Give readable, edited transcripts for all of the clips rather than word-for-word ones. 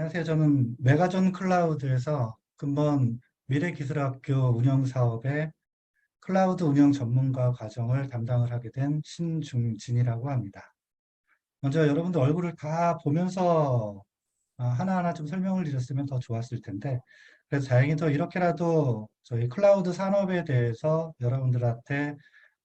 안녕하세요. 저는 메가존 클라우드에서 근본 미래기술학교 운영사업의 클라우드 운영 전문가 과정을 담당을 하게 된 신중진이라고 합니다. 먼저 여러분들 얼굴을 다 보면서 하나하나 좀 설명을 드렸으면 더 좋았을 텐데, 그래서 다행히도 이렇게라도 저희 클라우드 산업에 대해서 여러분들한테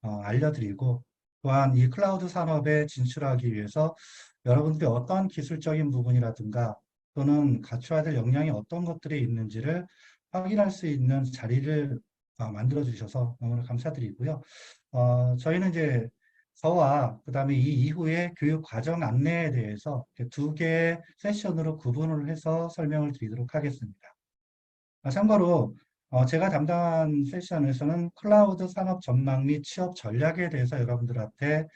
알려드리고, 또한 이 클라우드 산업에 진출하기 위해서 여러분들이 어떤 기술적인 부분이라든가 또는 갖춰야 될 역량이 어떤 것들이 있는지를 확인할 수 있는 자리를 만들어 주셔서 너무나 감사드리고요. 저희는 이제 저와 그다음에 이 이후에 교육 과정 안내에 대해서 두 개의 세션으로 구분을 해서 설명을 드리도록 하겠습니다. 참고로 제가 담당한 세션에서는 클라우드 산업 전망 및 취업 전략에 대해서 여러분들한테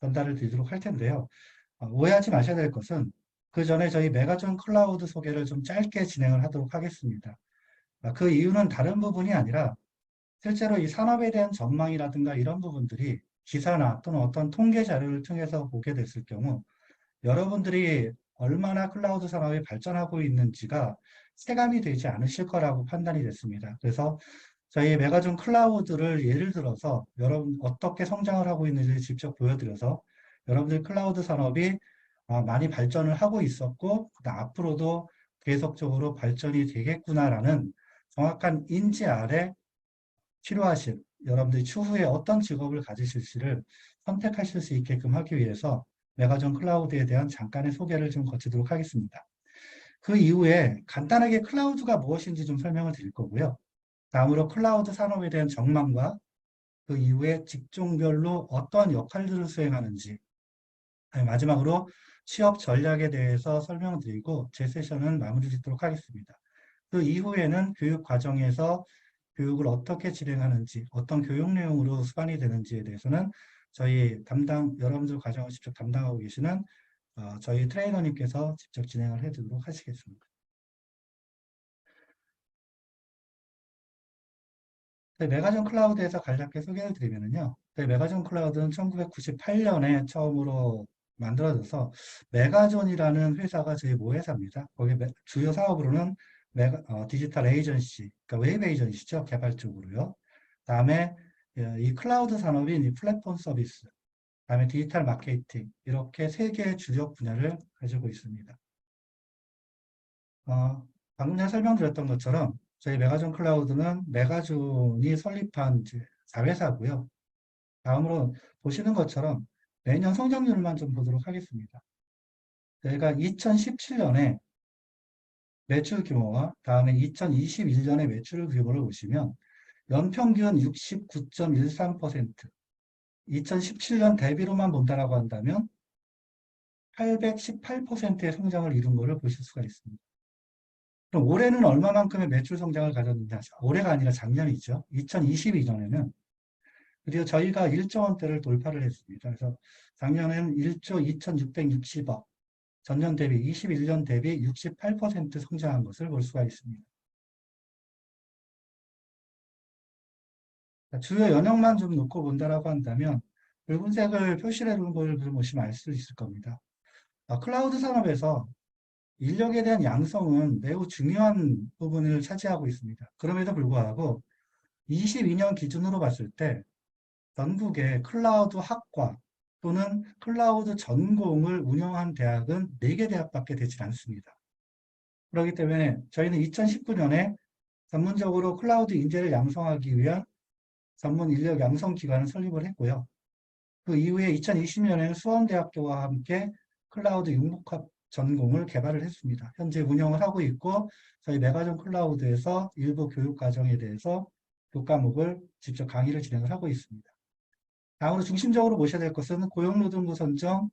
전달을 드리도록 할 텐데요. 오해하지 마셔야 될 것은 그 전에 저희 메가존 클라우드 소개를 좀 짧게 진행을 하도록 하겠습니다. 그 이유는 다른 부분이 아니라 실제로 이 산업에 대한 전망이라든가 이런 부분들이 기사나 또는 어떤 통계 자료를 통해서 보게 됐을 경우 여러분들이 얼마나 클라우드 산업이 발전하고 있는지가 체감이 되지 않으실 거라고 판단이 됐습니다. 그래서 저희 메가존 클라우드를 예를 들어서 여러분 어떻게 성장을 하고 있는지 직접 보여드려서 여러분들 클라우드 산업이 많이 발전을 하고 있었고 앞으로도 계속적으로 발전이 되겠구나라는 정확한 인지 아래 필요하신 여러분들이 추후에 어떤 직업을 가지실지를 선택하실 수 있게끔 하기 위해서 메가존 클라우드에 대한 잠깐의 소개를 좀 거치도록 하겠습니다. 그 이후에 간단하게 클라우드가 무엇인지 좀 설명을 드릴 거고요. 다음으로 클라우드 산업에 대한 전망과 그 이후에 직종별로 어떠한 역할들을 수행하는지, 마지막으로 취업 전략에 대해서 설명을 드리고 제 세션은 마무리 짓도록 하겠습니다. 그 이후에는 교육 과정에서 교육을 어떻게 진행하는지, 어떤 교육 내용으로 수반이 되는지에 대해서는 저희 여러분들 과정을 직접 담당하고 계시는 저희 트레이너님께서 직접 진행을 해드리도록 하시겠습니다. 메가존 클라우드에서 간략하게 소개를 드리면요. 메가존 클라우드는 1998년에 처음으로 만들어져서 메가존이라는 회사가 저희 모회사입니다. 거기 주요 사업으로는 디지털 에이전시, 그러니까 웹 에이전시죠. 개발 쪽으로요. 다음에 이 클라우드 산업인 이 플랫폼 서비스, 다음에 디지털 마케팅, 이렇게 세 개의 주력 분야를 가지고 있습니다. 방금 전에 설명드렸던 것처럼 저희 메가존 클라우드는 메가존이 설립한 자회사고요. 다음으로 보시는 것처럼 매년 성장률만 좀 보도록 하겠습니다. 저희가 2017년에 매출 규모와 다음에 2021년의 매출 규모를 보시면 연평균 69.13%, 2017년 대비로만 본다라고 한다면 818%의 성장을 이룬 것을 보실 수가 있습니다. 그럼 올해는 얼마만큼의 매출 성장을 가졌느냐? 올해가 아니라 작년이죠. 2022년에는. 그리고 저희가 1조 원대를 돌파를 했습니다. 그래서 작년에는 1조 2,660억, 전년 대비 21년 대비 68% 성장한 것을 볼 수가 있습니다. 주요 연역만 좀 놓고 본다라고 한다면 붉은색을 표시를 해놓은 걸 보시면 알 수 있을 겁니다. 클라우드 산업에서 인력에 대한 양성은 매우 중요한 부분을 차지하고 있습니다. 그럼에도 불구하고 22년 기준으로 봤을 때 전국의 클라우드 학과 또는 클라우드 전공을 운영한 대학은 4개 대학밖에 되지 않습니다. 그렇기 때문에 저희는 2019년에 전문적으로 클라우드 인재를 양성하기 위한 전문 인력 양성 기관을 설립을 했고요. 그 이후에 2020년에는 수원대학교와 함께 클라우드 융복합 전공을 개발을 했습니다. 현재 운영을 하고 있고 저희 메가존 클라우드에서 일부 교육 과정에 대해서 교과목을 직접 강의를 진행을 하고 있습니다. 다음으로 중심적으로 보셔야 될 것은 고용노동부 선정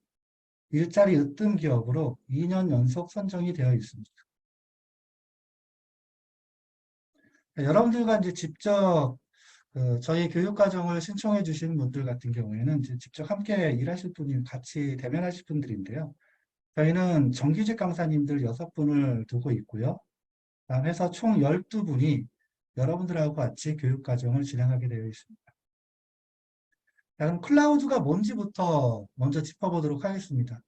일자리 으뜸 기업으로 2년 연속 선정이 되어 있습니다. 여러분들과 이제 직접 저희 교육과정을 신청해 주신 분들 같은 경우에는 이제 직접 함께 일하실 분이 같이 대면하실 분들인데요. 저희는 정규직 강사님들 6분을 두고 있고요. 해서 총 12분이 여러분들하고 같이 교육과정을 진행하게 되어 있습니다. 그럼 클라우드가 뭔지부터 먼저 짚어보도록 하겠습니다.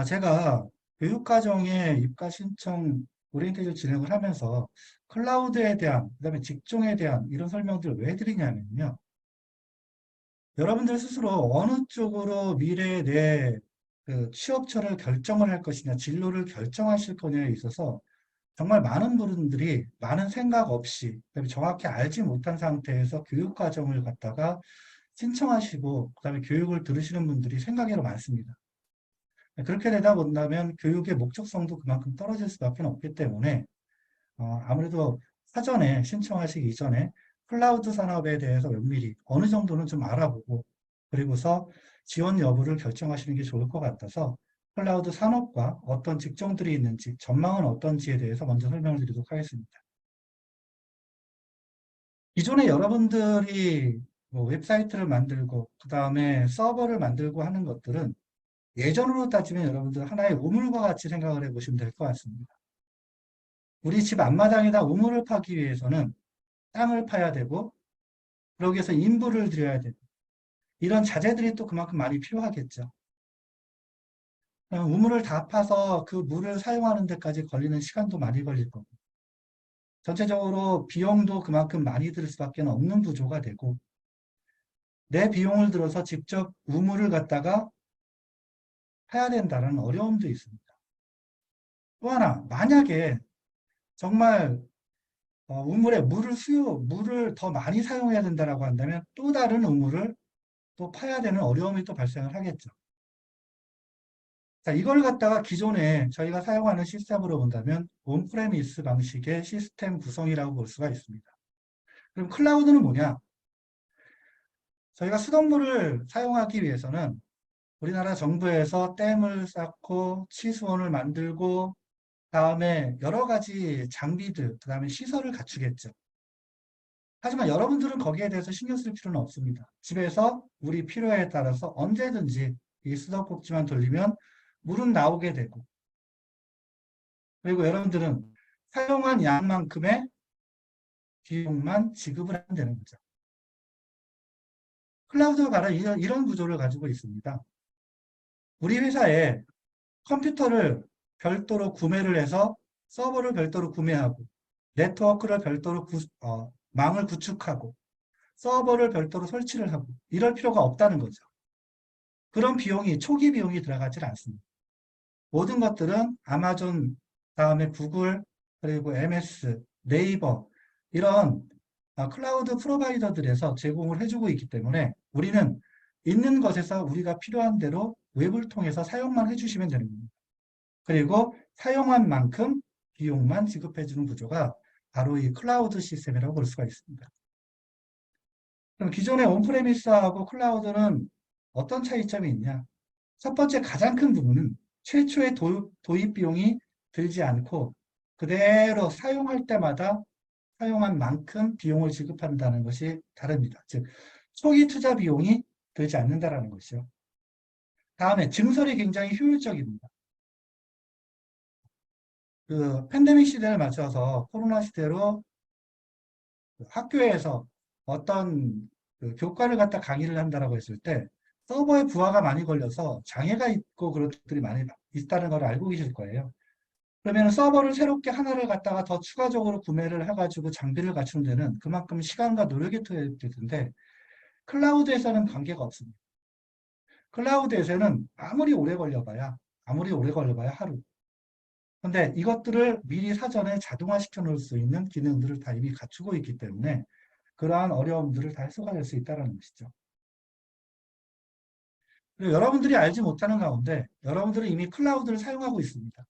제가 교육과정의 입가 신청 오리엔테이션 진행을 하면서 클라우드에 대한, 그다음에 직종에 대한 이런 설명들을 왜 드리냐면요. 여러분들 스스로 어느 쪽으로 미래의 그 취업처를 결정을 할 것이냐, 진로를 결정하실 거냐에 있어서 정말 많은 분들이 많은 생각 없이, 그다음에 정확히 알지 못한 상태에서 교육과정을 갖다가 신청하시고, 그다음에 교육을 들으시는 분들이 생각외로 많습니다. 그렇게 되다 본다면 교육의 목적성도 그만큼 떨어질 수밖에 없기 때문에 아무래도 사전에 신청하시기 이전에 클라우드 산업에 대해서 면밀히 어느 정도는 좀 알아보고 그리고서 지원 여부를 결정하시는 게 좋을 것 같아서 클라우드 산업과 어떤 직종들이 있는지 전망은 어떤지에 대해서 먼저 설명을 드리도록 하겠습니다. 기존에 여러분들이 뭐 웹사이트를 만들고 그 다음에 서버를 만들고 하는 것들은 예전으로 따지면 여러분들 하나의 우물과 같이 생각을 해보시면 될 것 같습니다. 우리 집 앞마당에다 우물을 파기 위해서는 땅을 파야 되고 그러기 위해서 인부를 들여야 되고 이런 자재들이 또 그만큼 많이 필요하겠죠. 우물을 다 파서 그 물을 사용하는 데까지 걸리는 시간도 많이 걸릴 거고 전체적으로 비용도 그만큼 많이 들 수밖에 없는 구조가 되고 내 비용을 들어서 직접 우물을 갖다가 파야 된다는 어려움도 있습니다. 또 하나 만약에 정말 우물에 물을 더 많이 사용해야 된다라고 한다면 또 다른 우물을 또 파야 되는 어려움이 또 발생을 하겠죠. 자, 이걸 갖다가 기존에 저희가 사용하는 시스템으로 본다면 온프레미스 방식의 시스템 구성이라고 볼 수가 있습니다. 그럼 클라우드는 뭐냐? 저희가 수돗물을 사용하기 위해서는 우리나라 정부에서 댐을 쌓고 치수원을 만들고 다음에 여러 가지 장비들, 그 다음에 시설을 갖추겠죠. 하지만 여러분들은 거기에 대해서 신경 쓸 필요는 없습니다. 집에서 우리 필요에 따라서 언제든지 이 수도꼭지만 돌리면 물은 나오게 되고 그리고 여러분들은 사용한 양만큼의 비용만 지급을 하면 되는 거죠. 클라우드가 바로 이런 구조를 가지고 있습니다. 우리 회사에 컴퓨터를 별도로 구매를 해서 서버를 별도로 구매하고 네트워크를 별도로 망을 구축하고 서버를 별도로 설치를 하고 이럴 필요가 없다는 거죠. 그런 비용이 초기 비용이 들어가질 않습니다. 모든 것들은 아마존, 다음에 구글, 그리고 MS, 네이버 이런 클라우드 프로바이더들에서 제공을 해주고 있기 때문에 우리는 있는 것에서 우리가 필요한 대로 웹을 통해서 사용만 해주시면 되는 겁니다. 그리고 사용한 만큼 비용만 지급해주는 구조가 바로 이 클라우드 시스템이라고 볼 수가 있습니다. 그럼 기존의 온프레미스하고 클라우드는 어떤 차이점이 있냐? 첫 번째 가장 큰 부분은 최초의 도입 비용이 들지 않고 그대로 사용할 때마다 사용한 만큼 비용을 지급한다는 것이 다릅니다. 즉, 초기 투자 비용이 들지 않는다는 것이죠. 다음에 증설이 굉장히 효율적입니다. 그 팬데믹 시대를 맞춰서 코로나 시대로 학교에서 어떤 그 교과를 갖다 강의를 한다라고 했을 때 서버에 부하가 많이 걸려서 장애가 있고 그런 것들이 많이 있다는 걸 알고 계실 거예요. 그러면 서버를 새롭게 하나를 갖다가 더 추가적으로 구매를 해가지고 장비를 갖추는 데는 그만큼 시간과 노력이 투여될 텐데 클라우드에서는 관계가 없습니다. 클라우드에서는 아무리 오래 걸려봐야 하루. 근데 이것들을 미리 사전에 자동화시켜 놓을 수 있는 기능들을 다 이미 갖추고 있기 때문에 그러한 어려움들을 다 해소가 될 수 있다는 것이죠. 그리고 여러분들이 알지 못하는 가운데 여러분들은 이미 클라우드를 사용하고 있습니다.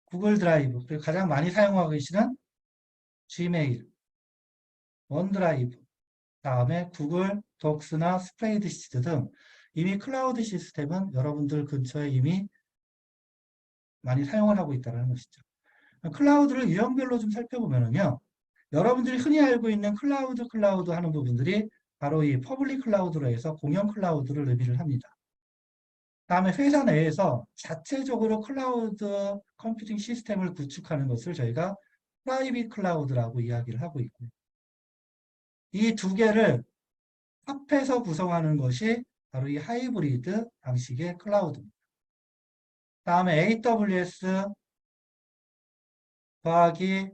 구글 드라이브, 그리고 가장 많이 사용하고 계시는 지메일, 원드라이브, 다음에 구글 독스나 스프레이드시트 등 이미 클라우드 시스템은 여러분들 근처에 이미 많이 사용을 하고 있다는 것이죠. 클라우드를 유형별로 좀 살펴보면요. 여러분들이 흔히 알고 있는 클라우드 하는 부분들이 바로 이 퍼블릭 클라우드로 해서 공영 클라우드를 의미를 합니다. 다음에 회사 내에서 자체적으로 클라우드 컴퓨팅 시스템을 구축하는 것을 저희가 프라이빗 클라우드라고 이야기를 하고 있고요. 이 두 개를 합해서 구성하는 것이 바로 이 하이브리드 방식의 클라우드입니다. 다음에 AWS 더하기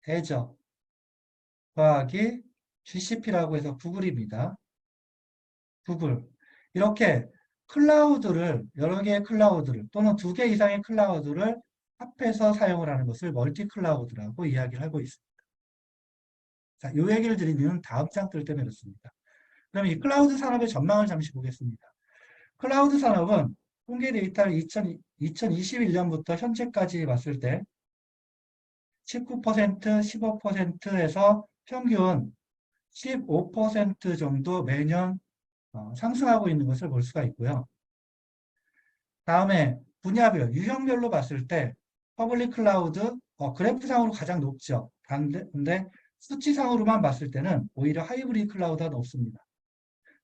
애저 더하기 GCP라고 해서 구글입니다. 구글. 이렇게 클라우드를, 여러 개의 클라우드를 또는 두 개 이상의 클라우드를 합해서 사용을 하는 것을 멀티 클라우드라고 이야기를 하고 있습니다. 자, 이 얘기를 드린 이유는 다음 장 뜰 때문에 그렇습니다. 그럼 이 클라우드 산업의 전망을 잠시 보겠습니다. 클라우드 산업은 통계 데이터를 2021년부터 현재까지 봤을 때 19%, 15%에서 평균 15% 정도 매년 상승하고 있는 것을 볼 수가 있고요. 다음에 분야별, 유형별로 봤을 때 퍼블릭 클라우드, 그래프상으로 가장 높죠. 근데 수치상으로만 봤을 때는 오히려 하이브리드 클라우드가 높습니다.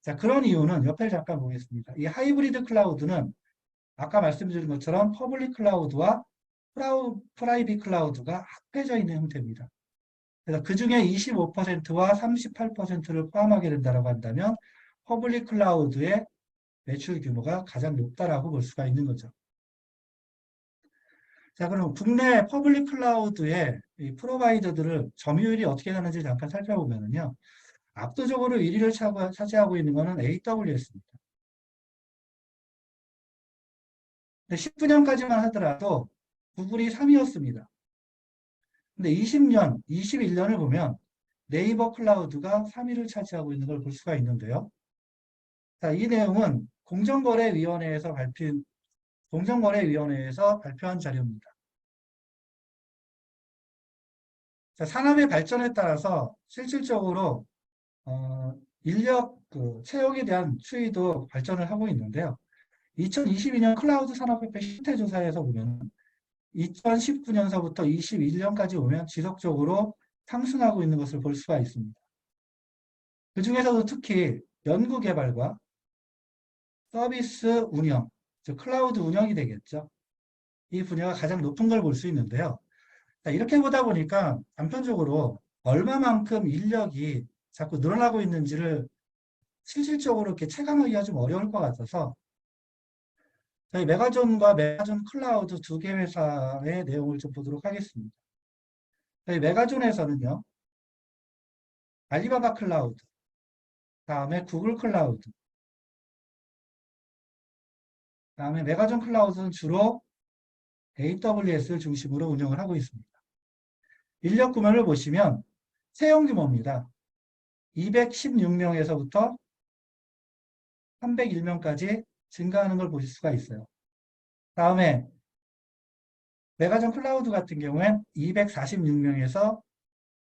자, 그런 이유는 옆에 잠깐 보겠습니다. 이 하이브리드 클라우드는 아까 말씀드린 것처럼 퍼블릭 클라우드와 프라이빗 클라우드가 합해져 있는 형태입니다. 그래서 그 중에 25%와 38%를 포함하게 된다고 한다면 퍼블릭 클라우드의 매출 규모가 가장 높다라고 볼 수가 있는 거죠. 자, 그럼 국내 퍼블릭 클라우드의 이 프로바이더들을 점유율이 어떻게 되는지 잠깐 살펴보면요. 압도적으로 1위를 차지하고 있는 것은 AWS입니다. 근데 19년까지만 하더라도 구글이 3위였습니다. 근데 20년, 21년을 보면 네이버 클라우드가 3위를 차지하고 있는 걸 볼 수가 있는데요. 자, 이 내용은 공정거래위원회에서 발표한 자료입니다. 자, 산업의 발전에 따라서 실질적으로 인력 채용에 대한 추이도 발전을 하고 있는데요. 2022년 클라우드 산업협회 실태조사에서 보면 2019년서부터 21년까지 보면 지속적으로 상승하고 있는 것을 볼 수가 있습니다. 그 중에서도 특히 연구개발과 서비스 운영, 즉 클라우드 운영이 되겠죠. 이 분야가 가장 높은 걸 볼 수 있는데요. 이렇게 보다 보니까 단편적으로 얼마만큼 인력이 자꾸 늘어나고 있는지를 실질적으로 이렇게 체감하기가 좀 어려울 것 같아서 저희 메가존과 메가존 클라우드 두 개 회사의 내용을 좀 보도록 하겠습니다. 저희 메가존에서는요, 알리바바 클라우드, 다음에 구글 클라우드, 다음에 메가존 클라우드는 주로 AWS를 중심으로 운영을 하고 있습니다. 인력 구매를 보시면 채용 규모입니다. 216명에서부터 301명까지 증가하는 걸 보실 수가 있어요. 다음에 메가존 클라우드 같은 경우엔 246명에서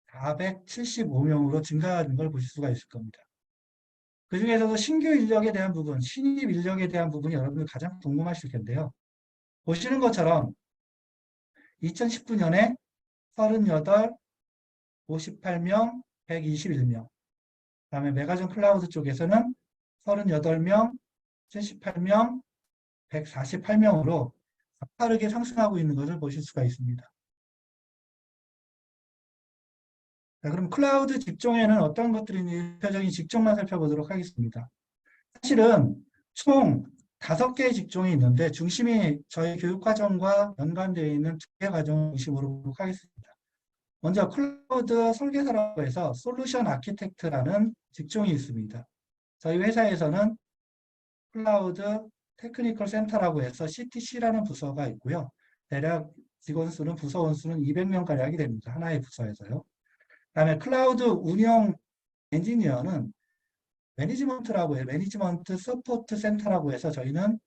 475명으로 증가하는 걸 보실 수가 있을 겁니다. 그 중에서도 신규 인력에 대한 부분, 신입 인력에 대한 부분이 여러분들 가장 궁금하실 텐데요. 보시는 것처럼 2019년에 38, 58명, 121명. 그다음에 메가존 클라우드 쪽에서는 38명, 78명, 148명으로 가파르게 상승하고 있는 것을 보실 수가 있습니다. 자, 그럼 클라우드 직종에는 어떤 것들이 있는지 대표적인 직종만 살펴보도록 하겠습니다. 사실은 총 5개의 직종이 있는데 중심이 저희 교육과정과 연관되어 있는 2개 과정 중심으로 보도록 하겠습니다. 먼저 클라우드 설계사라고 해서 솔루션 아키텍트라는 직종이 있습니다. 저희 회사에서는 클라우드 테크니컬 센터라고 해서 CTC라는 부서가 있고요. 대략 직원 수는 부서원 수는 200명가량이 됩니다. 하나의 부서에서요. 그다음에 클라우드 운영 엔지니어는 매니지먼트라고 해요. 매니지먼트 서포트 센터라고 해서 저희는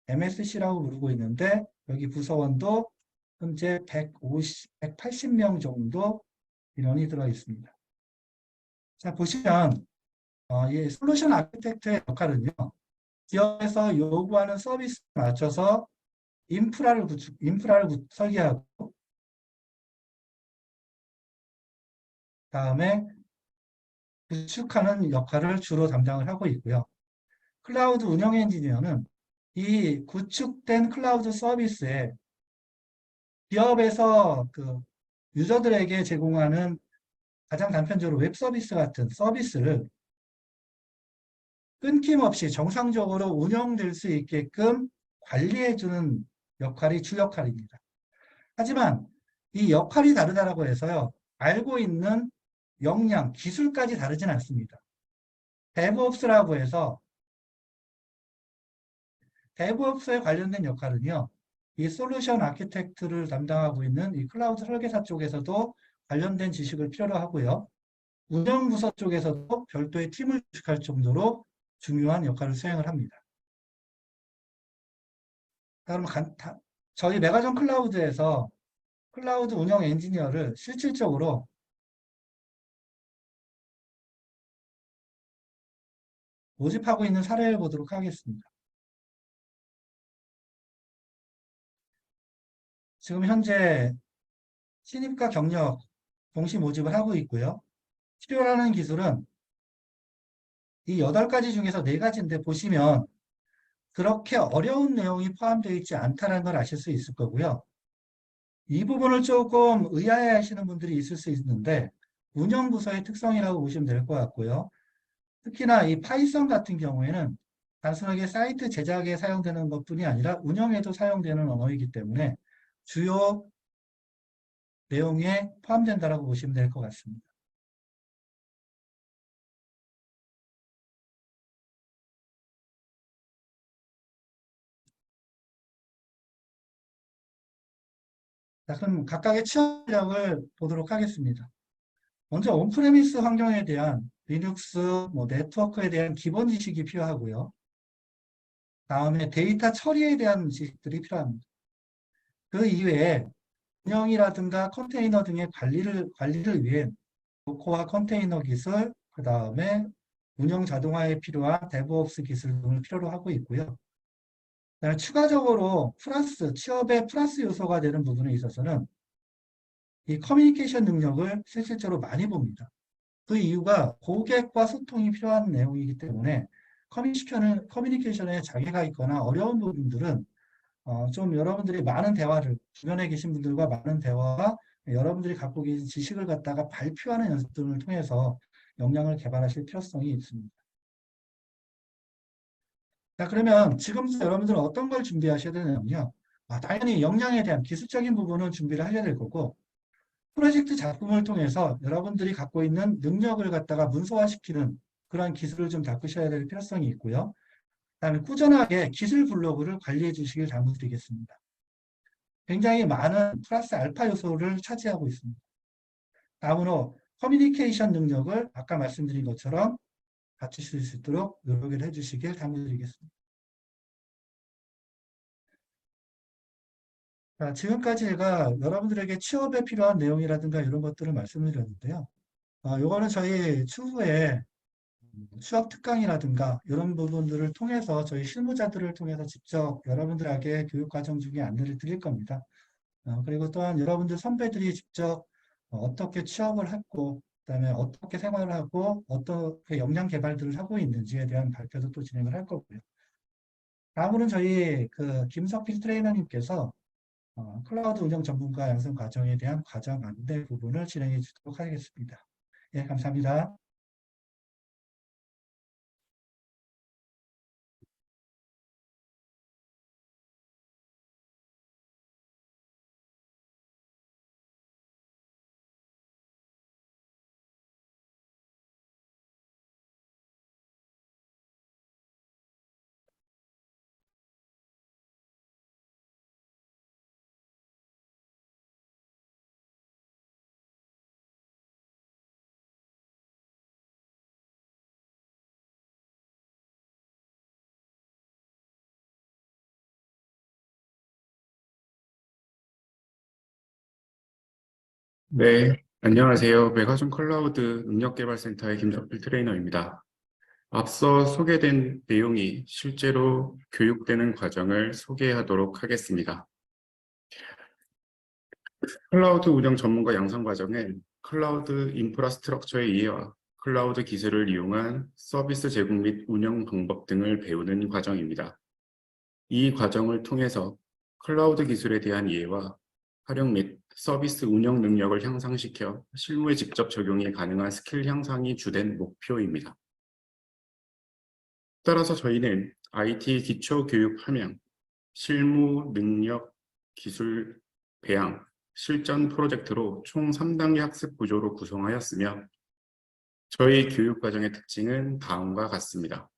MSC라고 부르고 있는데 여기 부서원도 현재 180명 정도 인원이 들어 있습니다. 자, 보시면 이 솔루션 아키텍트의 역할은요. 기업에서 요구하는 서비스에 맞춰서 인프라를 설계하고 다음에 구축하는 역할을 주로 담당을 하고 있고요. 클라우드 운영 엔지니어는 이 구축된 클라우드 서비스에 기업에서 그 유저들에게 제공하는 가장 단편적으로 웹 서비스 같은 서비스를 끊김없이 정상적으로 운영될 수 있게끔 관리해주는 역할이 주 역할입니다. 하지만 이 역할이 다르다고 해서요, 알고 있는 역량, 기술까지 다르진 않습니다. DevOps라고 해서 DevOps에 관련된 역할은요, 이 솔루션 아키텍트를 담당하고 있는 이 클라우드 설계사 쪽에서도 관련된 지식을 필요로 하고요. 운영부서 쪽에서도 별도의 팀을 구축할 정도로 중요한 역할을 수행을 합니다. 그럼 저희 메가전 클라우드에서 클라우드 운영 엔지니어를 실질적으로 모집하고 있는 사례를 보도록 하겠습니다. 지금 현재 신입과 경력 동시 모집을 하고 있고요. 필요로 하는 기술은 이 8가지 중에서 4가지인데 보시면 그렇게 어려운 내용이 포함되어 있지 않다는 걸 아실 수 있을 거고요. 이 부분을 조금 의아해 하시는 분들이 있을 수 있는데 운영부서의 특성이라고 보시면 될 것 같고요. 특히나 이 파이썬 같은 경우에는 단순하게 사이트 제작에 사용되는 것뿐이 아니라 운영에도 사용되는 언어이기 때문에 주요 내용에 포함된다고 보시면 될 것 같습니다. 자, 그럼 각각의 취업력을 보도록 하겠습니다. 먼저 온프레미스 환경에 대한 리눅스, 네트워크에 대한 기본 지식이 필요하고요. 다음에 데이터 처리에 대한 지식들이 필요합니다. 그 이외에 운영이라든가 컨테이너 등의 관리를 위해 도커와 컨테이너 기술, 그 다음에 운영 자동화에 필요한 데브옵스 기술 등을 필요로 하고 있고요. 그다음에 추가적으로 취업의 플러스 요소가 되는 부분에 있어서는 이 커뮤니케이션 능력을 실질적으로 많이 봅니다. 그 이유가 고객과 소통이 필요한 내용이기 때문에 커뮤니케이션에 장애가 있거나 어려운 부분들은 좀 여러분들이 많은 대화를, 주변에 계신 분들과 많은 대화와 여러분들이 갖고 계신 지식을 갖다가 발표하는 연습 등을 통해서 역량을 개발하실 필요성이 있습니다. 자, 그러면 지금부터 여러분들은 어떤 걸 준비하셔야 되냐면요. 당연히 역량에 대한 기술적인 부분은 준비를 하셔야 될 거고, 프로젝트 작품을 통해서 여러분들이 갖고 있는 능력을 갖다가 문서화시키는 그러한 기술을 좀 닦으셔야 될 필요성이 있고요. 그다음에 꾸준하게 기술 블로그를 관리해 주시길 당부드리겠습니다. 굉장히 많은 플러스 알파 요소를 차지하고 있습니다. 다음으로 커뮤니케이션 능력을 아까 말씀드린 것처럼 갖추실 수 있도록 노력을 해주시길 당부드리겠습니다. 자, 지금까지 제가 여러분들에게 취업에 필요한 내용이라든가 이런 것들을 말씀드렸는데요. 요거는 저희 추후에 취업 특강이라든가 이런 부분들을 통해서 저희 실무자들을 통해서 직접 여러분들에게 교육 과정 중에 안내를 드릴 겁니다. 그리고 또한 여러분들 선배들이 직접 어떻게 취업을 했고, 그다음에 어떻게 생활을 하고, 어떻게 역량 개발들을 하고 있는지에 대한 발표도 또 진행을 할 거고요. 다음으로는 저희 그 김석필 트레이너님께서 클라우드 운영 전문가 양성 과정에 대한 과정 안내 부분을 진행해 주도록 하겠습니다. 예, 감사합니다. 네, 안녕하세요. 메가존 클라우드 능력개발센터의 김석필 트레이너입니다. 앞서 소개된 내용이 실제로 교육되는 과정을 소개하도록 하겠습니다. 클라우드 운영 전문가 양성 과정은 클라우드 인프라스트럭처의 이해와 클라우드 기술을 이용한 서비스 제공 및 운영 방법 등을 배우는 과정입니다. 이 과정을 통해서 클라우드 기술에 대한 이해와 활용 및 서비스 운영 능력을 향상시켜 실무에 직접 적용이 가능한 스킬 향상이 주된 목표입니다. 따라서 저희는 IT 기초 교육 함양, 실무 능력 기술 배양, 실전 프로젝트로 총 3단계 학습 구조로 구성하였으며 저희 교육 과정의 특징은 다음과 같습니다.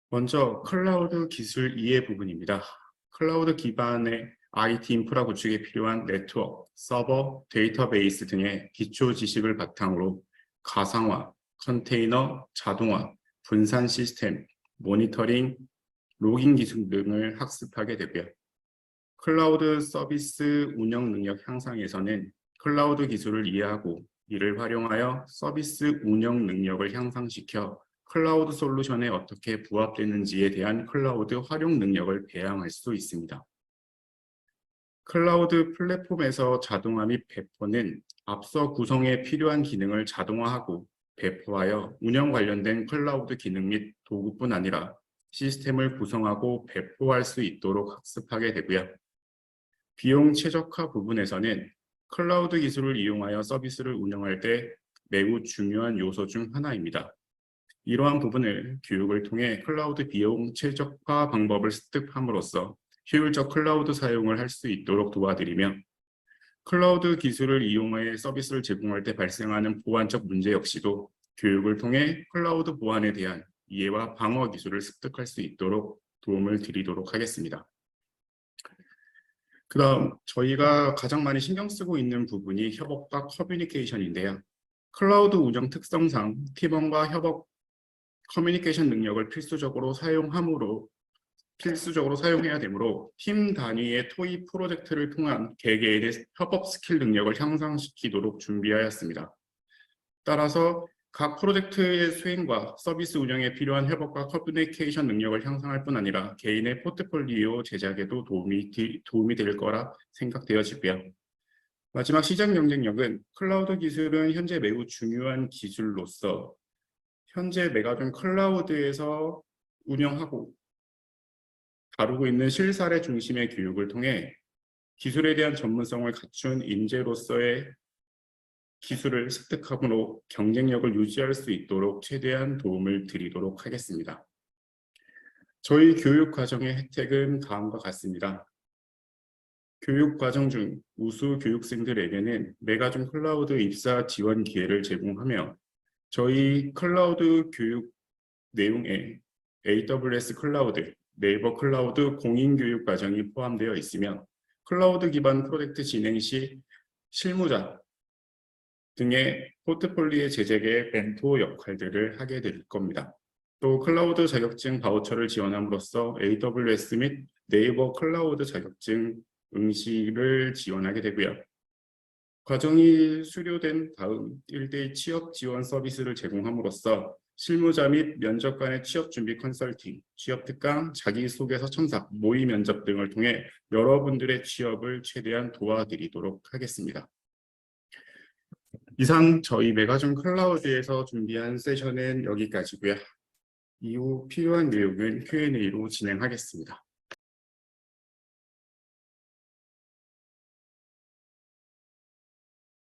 먼저 클라우드 기술 이해 부분입니다. 클라우드 기반의 IT 인프라 구축에 필요한 네트워크, 서버, 데이터베이스 등의 기초 지식을 바탕으로 가상화, 컨테이너, 자동화, 분산 시스템, 모니터링, 로깅 기술 등을 학습하게 되고요. 클라우드 서비스 운영 능력 향상에서는 클라우드 기술을 이해하고 이를 활용하여 서비스 운영 능력을 향상시켜 클라우드 솔루션에 어떻게 부합되는지에 대한 클라우드 활용 능력을 배양할 수 있습니다. 클라우드 플랫폼에서 자동화 및 배포는 앞서 구성에 필요한 기능을 자동화하고 배포하여 운영 관련된 클라우드 기능 및 도구뿐 아니라 시스템을 구성하고 배포할 수 있도록 학습하게 되고요. 비용 최적화 부분에서는 클라우드 기술을 이용하여 서비스를 운영할 때 매우 중요한 요소 중 하나입니다. 이러한 부분을 교육을 통해 클라우드 비용 최적화 방법을 습득함으로써 효율적 클라우드 사용을 할 수 있도록 도와드리며 클라우드 기술을 이용해 서비스를 제공할 때 발생하는 보안적 문제 역시도 교육을 통해 클라우드 보안에 대한 이해와 방어 기술을 습득할 수 있도록 도움을 드리도록 하겠습니다. 그다음 저희가 가장 많이 신경 쓰고 있는 부분이 협업과 커뮤니케이션인데요. 클라우드 운영 특성상 팀원과 협업 커뮤니케이션 능력을 필수적으로 사용해야 되므로 팀 단위의 토의 프로젝트를 통한 개개인의 협업 스킬 능력을 향상시키도록 준비하였습니다. 따라서 각 프로젝트의 수행과 서비스 운영에 필요한 협업과 커뮤니케이션 능력을 향상할 뿐 아니라 개인의 포트폴리오 제작에도 도움이 될 거라 생각되어지고요. 마지막 시장 경쟁력은 클라우드 기술은 현재 매우 중요한 기술로서 현재 메가존 클라우드에서 운영하고 다루고 있는 실사례 중심의 교육을 통해 기술에 대한 전문성을 갖춘 인재로서의 기술을 습득함으로 경쟁력을 유지할 수 있도록 최대한 도움을 드리도록 하겠습니다. 저희 교육 과정의 혜택은 다음과 같습니다. 교육 과정 중 우수 교육생들에게는 메가존 클라우드 입사 지원 기회를 제공하며 저희 클라우드 교육 내용에 AWS 클라우드, 네이버 클라우드 공인교육 과정이 포함되어 있으며 클라우드 기반 프로젝트 진행 시 실무자 등의 포트폴리오 제작의 멘토 역할들을 하게 될 겁니다. 또 클라우드 자격증 바우처를 지원함으로써 AWS 및 네이버 클라우드 자격증 응시를 지원하게 되고요. 과정이 수료된 다음 1대1 취업 지원 서비스를 제공함으로써 실무자 및 면접 간의 취업 준비 컨설팅, 취업 특강, 자기소개서 첨삭, 모의 면접 등을 통해 여러분들의 취업을 최대한 도와드리도록 하겠습니다. 이상 저희 메가존 클라우드에서 준비한 세션은 여기까지고요. 이후 필요한 내용은 Q&A로 진행하겠습니다.